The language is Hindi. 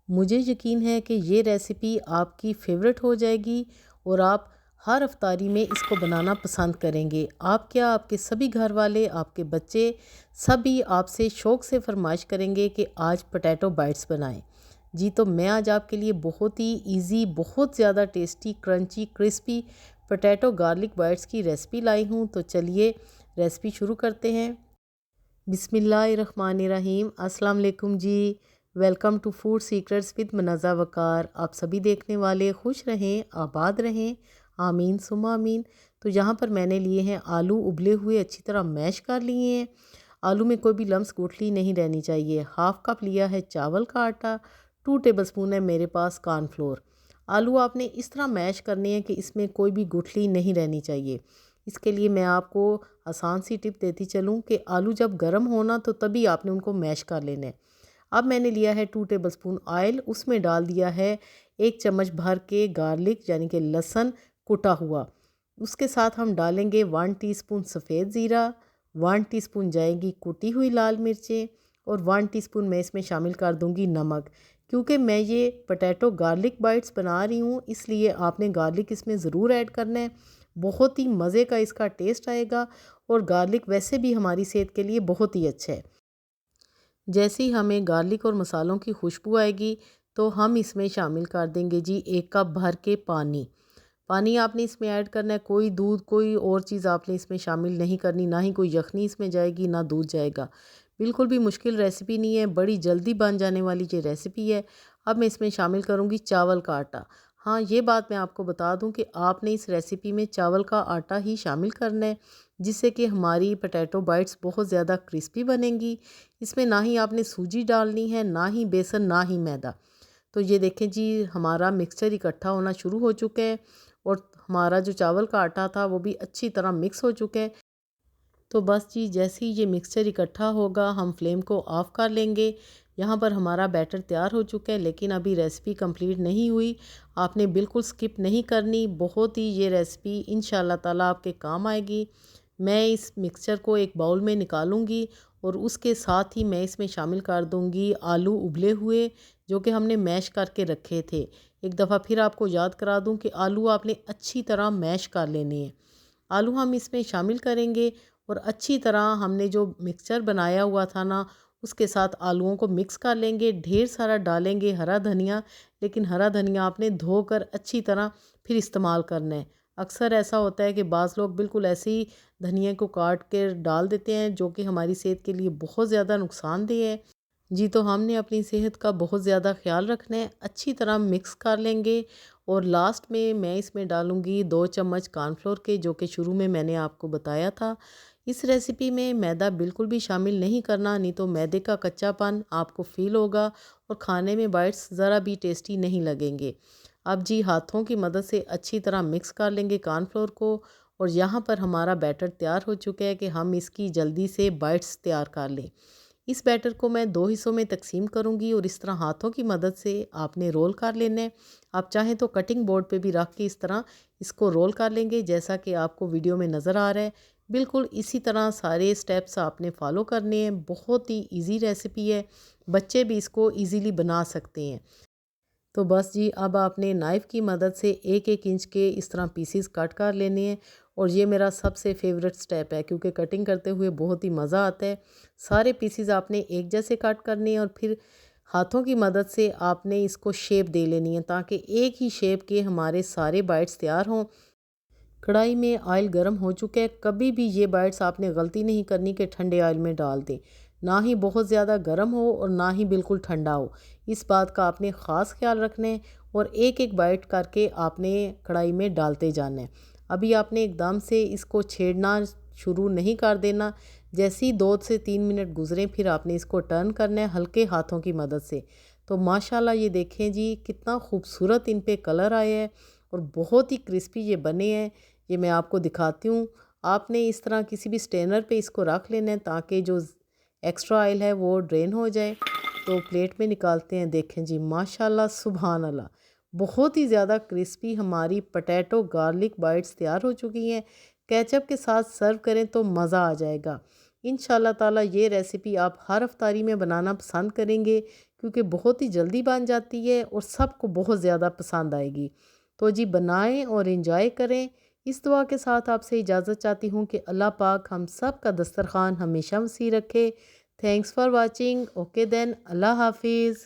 मुझे यकीन है कि ये रेसिपी आपकी फ़ेवरेट हो जाएगी और आप हर अफ्तारी में इसको बनाना पसंद करेंगे। आप क्या, आपके सभी घर वाले, आपके बच्चे सभी आपसे शौक़ से फ़रमाइश करेंगे कि आज पोटैटो बाइट्स बनाएं। जी, तो मैं आज आपके लिए बहुत ही इजी, बहुत ज़्यादा tasty, crunchy, crispy potato garlic bytes की रेसिपी लाई हूँ। तो चलिए रेसिपी शुरू करते हैं। बिस्मिल्लाहिर्रहमानिर्रहीम। अस्सलाम वालेकुम जी। Welcome to food secrets with Manaza Waqar. आप सभी देखने वाले खुश रहें, आबाद रहें, आमीन सुम्मा आमीन। तो यहाँ पर मैंने लिए हैं आलू, उबले हुए, अच्छी तरह मैश कर लिए हैं। आलू में कोई भी लम्स गुठली नहीं रहनी चाहिए। हाफ़ कप लिया है चावल का आटा, 2 टेबलस्पून है मेरे पास कॉर्नफ्लोर। आलू आपने इस तरह मैश करने हैं कि इसमें कोई भी गुठली नहीं रहनी चाहिए। इसके लिए मैं आपको आसान सी टिप देती चलूँ कि आलू जब गर्म होना तो तभी आपने उनको मैश कर लेना है। अब मैंने लिया है 2 टेबलस्पून ऑयल, उसमें डाल दिया है 1 चम्मच भर के गार्लिक यानी कि लहसुन कुटा हुआ। उसके साथ हम डालेंगे 1 टीस्पून सफ़ेद ज़ीरा, 1 टीस्पून जाएगी कुटी हुई लाल मिर्चें और 1 टीस्पून मैं इसमें शामिल कर दूंगी नमक। क्योंकि मैं ये पोटैटो गार्लिक बाइट्स बना रही हूँ, इसलिए आपने गार्लिक इसमें ज़रूर ऐड करना है। बहुत ही मज़े का इसका टेस्ट आएगा और गार्लिक वैसे भी हमारी सेहत के लिए बहुत ही अच्छा है। जैसे ही हमें गार्लिक और मसालों की खुशबू आएगी तो हम इसमें शामिल कर देंगे जी 1 कप भर के पानी। पानी आपने इसमें ऐड करना है, कोई दूध, कोई और चीज़ आपने इसमें शामिल नहीं करनी, ना ही कोई यखनी इसमें जाएगी, ना दूध जाएगा। बिल्कुल भी मुश्किल रेसिपी नहीं है, बड़ी जल्दी बन जाने वाली ये रेसिपी है। अब मैं इसमें शामिल करूँगी चावल का आटा। हाँ, ये बात मैं आपको बता दूँ कि आपने इस रेसिपी में चावल का आटा ही शामिल करना है, जिससे कि हमारी पोटैटो बाइट्स बहुत ज़्यादा क्रिस्पी बनेंगी। इसमें ना ही आपने सूजी डालनी है, ना ही बेसन, ना ही मैदा। तो ये देखें जी, हमारा मिक्सचर इकट्ठा होना शुरू हो चुका है और हमारा जो चावल का आटा था वो भी अच्छी तरह मिक्स हो चुका है। तो बस जी, जैसे ही ये मिक्सचर इकट्ठा होगा हम फ्लेम को ऑफ़ कर लेंगे। यहाँ पर हमारा बैटर तैयार हो चुका है, लेकिन अभी रेसिपी कंप्लीट नहीं हुई। आपने बिल्कुल स्किप नहीं करनी, बहुत ही ये रेसिपी इंशाल्लाह ताला आपके काम आएगी। मैं इस मिक्सचर को एक बाउल में निकालूंगी और उसके साथ ही मैं इसमें शामिल कर दूंगी आलू उबले हुए, जो कि हमने मैश करके रखे थे। एक दफ़ा फिर आपको याद करा दूं कि आलू आपने अच्छी तरह मैश कर लेने हैं। आलू हम इसमें शामिल करेंगे और अच्छी तरह हमने जो मिक्सचर बनाया हुआ था ना, उसके साथ आलूओं को मिक्स कर लेंगे। ढेर सारा डालेंगे हरा धनिया, लेकिन हरा धनिया आपने धोकर अच्छी तरह फिर इस्तेमाल करना है। अक्सर ऐसा होता है कि बाज़ लोग बिल्कुल ऐसे ही धनिया को काट के डाल देते हैं, जो कि हमारी सेहत के लिए बहुत ज़्यादा नुकसानदेह है। जी, तो हमने अपनी सेहत का बहुत ज़्यादा ख्याल रखना है। अच्छी तरह मिक्स कर लेंगे और लास्ट में मैं इसमें डालूँगी 2 चम्मच कॉर्नफ्लोर के, जो कि शुरू में मैंने आपको बताया था। इस रेसिपी में मैदा बिल्कुल भी शामिल नहीं करना, नहीं तो मैदे का कच्चापन आपको फ़ील होगा और खाने में बाइट्स ज़रा भी टेस्टी नहीं लगेंगे। अब जी, हाथों की मदद से अच्छी तरह मिक्स कर लेंगे कॉर्नफ्लोर को और यहाँ पर हमारा बैटर तैयार हो चुका है कि हम इसकी जल्दी से बाइट्स तैयार कर लें। इस बैटर को मैं 2 हिस्सों में तकसीम करूंगी और इस तरह हाथों की मदद से आपने रोल कर लेना है। आप चाहें तो कटिंग बोर्ड पे भी रख के इस तरह इसको रोल कर लेंगे, जैसा कि आपको वीडियो में नज़र आ रहा है। बिल्कुल इसी तरह सारे स्टेप्स आपने फॉलो करने हैं। बहुत ही इजी रेसिपी है, बच्चे भी इसको इजीली बना सकते हैं। तो बस जी, अब आपने नाइफ़ की मदद से एक एक इंच के इस तरह पीसीस कट कर लेने हैं और ये मेरा सबसे फेवरेट स्टेप है, क्योंकि कटिंग करते हुए बहुत ही मज़ा आता है। सारे पीसीस आपने एक जैसे कट करने हैं और फिर हाथों की मदद से आपने इसको शेप दे लेनी है, ताकि एक ही शेप के हमारे सारे बाइट्स तैयार हों। कढ़ाई में ऑयल गर्म हो चुका है। कभी भी ये बाइट्स आपने गलती नहीं करनी कि ठंडे ऑयल में डाल दें। ना ही बहुत ज़्यादा गर्म हो और ना ही बिल्कुल ठंडा हो, इस बात का आपने ख़ास ख्याल रखना है और एक एक बाइट करके आपने कढ़ाई में डालते जाना है। अभी आपने एकदम से इसको छेड़ना शुरू नहीं कर देना। जैसे ही 2 से 3 मिनट गुजरें फिर आपने इसको टर्न करना है हल्के हाथों की मदद से। तो माशाल्लाह ये देखें जी, कितना खूबसूरत इन पे कलर आया है और बहुत ही क्रिस्पी ये बने हैं। ये मैं आपको दिखाती हूँ। आपने इस तरह किसी भी स्ट्रेनर पे इसको रख लेना है, ताकि जो एक्स्ट्रा ऑयल है वो ड्रेन हो जाए। तो प्लेट में निकालते हैं। देखें जी, माशाल्लाह सुभान अल्लाह, बहुत ही ज़्यादा क्रिस्पी हमारी पोटैटो गार्लिक बाइट्स तैयार हो चुकी हैं। केचप के साथ सर्व करें तो मज़ा आ जाएगा। इंशाल्लाह ताला ये रेसिपी आप हर अफ्तारी में बनाना पसंद करेंगे, क्योंकि बहुत ही जल्दी बन जाती है और सबको बहुत ज़्यादा पसंद आएगी। तो जी बनाएं और इन्जॉय करें। इस दुआ के साथ आपसे इजाज़त चाहती हूँ कि अल्लाह पाक हम सब का दस्तरखान हमेशा वसी रखे। Thanks for watching. Okay then, अल्लाह हाफिज़।